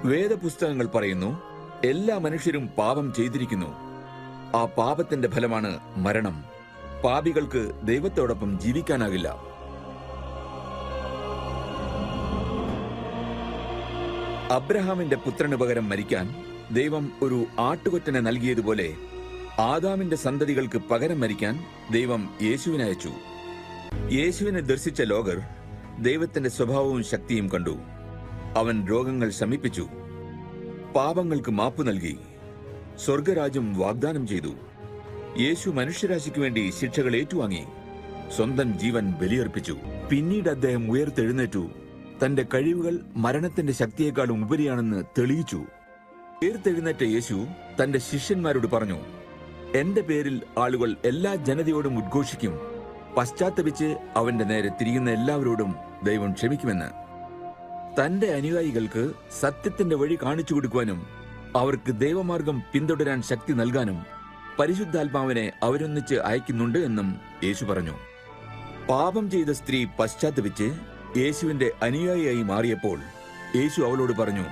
വേദപുസ്തകങ്ങൾ പറയുന്നു, എല്ലാ മനുഷ്യരും പാപം ചെയ്തിരിക്കുന്നു. ആ പാപത്തിന്റെ ഫലമാണ് മരണം. പാപികൾക്ക് ദൈവത്തോടൊപ്പം ജീവിക്കാനാകില്ല. അബ്രഹാമിന്റെ പുത്രന് പകരം മരിക്കാൻ ദൈവം ഒരു ആട്ടുകൊറ്റനെ നൽകിയതുപോലെ ആദാമിന്റെ സന്തതികൾക്ക് പകരം മരിക്കാൻ ദൈവം യേശുവിനെ അയച്ചു. യേശുവിനെ ദർശിച്ച ലോകർ ദൈവത്തിന്റെ സ്വഭാവവും ശക്തിയും കണ്ടു. അവൻ രോഗങ്ങൾ ശമിപ്പിച്ചു, പാപങ്ങൾക്ക് മാപ്പു നൽകി, സ്വർഗരാജ്യം വാഗ്ദാനം ചെയ്തു. യേശു മനുഷ്യരാശിക്ക് വേണ്ടി ശിക്ഷകൾ ഏറ്റുവാങ്ങി, സ്വന്തം ജീവൻ ബലിയർപ്പിച്ചു. പിന്നീട് അദ്ദേഹം ഉയർത്തെഴുന്നേറ്റു. തന്റെ കഴിവുകൾ മരണത്തിന്റെ ശക്തിയേക്കാളും ഉപരിയാണെന്ന് തെളിയിച്ചു. ഉയർത്തെഴുന്നേറ്റ യേശു തന്റെ ശിഷ്യന്മാരോട് പറഞ്ഞു, എന്റെ പേരിൽ ആളുകൾ എല്ലാ ജനതയോടും ഉദ്ഘോഷിക്കും. പശ്ചാത്തപിച്ച് അവന്റെ നേരെ തിരിയുന്ന എല്ലാവരോടും ദൈവം ക്ഷമിക്കുമെന്ന്. തന്റെ അനുയായികൾക്ക് സത്യത്തിന്റെ വഴി കാണിച്ചു കൊടുക്കുവാനും അവർക്ക് ദൈവമാർഗം പിന്തുടരാൻ ശക്തി നൽകാനും പരിശുദ്ധാത്മാവിനെ അവരൊന്നിച്ച് അയക്കുന്നുണ്ട് എന്നും യേശു പറഞ്ഞു. പാപം ചെയ്ത സ്ത്രീ പശ്ചാത്തപിച്ച് യേശുവിന്റെ അനുയായിയായി മാറിയപ്പോൾ യേശു അവളോട് പറഞ്ഞു,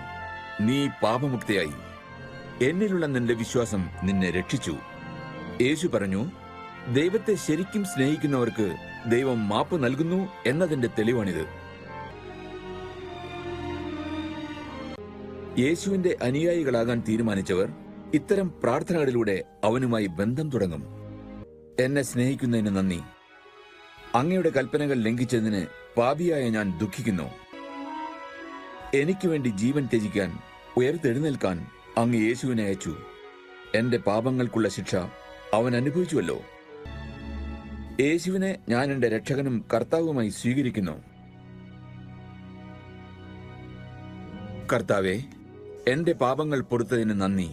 നീ പാപമുക്തയായി. എന്നിലുള്ള നിന്റെ വിശ്വാസം നിന്നെ രക്ഷിച്ചു. യേശു പറഞ്ഞു, ദൈവത്തെ ശരിക്കും സ്നേഹിക്കുന്നവർക്ക് ദൈവം മാപ്പ് നൽകുന്നു എന്നതിന്റെ തെളിവാണിത്. യേശുവിന്റെ അനുയായികളാകാൻ തീരുമാനിച്ചവർ ഇത്തരം പ്രാർത്ഥനകളിലൂടെ അവനുമായി ബന്ധം തുടങ്ങും. എന്നെ സ്നേഹിക്കുന്നതിന് നന്ദി. അങ്ങയുടെ കൽപ്പനകൾ ലംഘിച്ചതിന് പാപിയായ ഞാൻ ദുഃഖിക്കുന്നു. എനിക്ക് വേണ്ടി ജീവൻ ത്യജിക്കാൻ ഉയർത്തെഴുന്നേൽക്കാൻ അങ്ങ് യേശുവിനെ അയച്ചു. എന്റെ പാപങ്ങൾക്കുള്ള ശിക്ഷ അവൻ അനുഭവിച്ചുവല്ലോ. യേശുവിനെ ഞാൻ എന്റെ രക്ഷകനും കർത്താവുമായി സ്വീകരിക്കുന്നു. കർത്താവേ, എന്റെ പാപങ്ങൾ പൊറുത്തതിന് നന്ദി.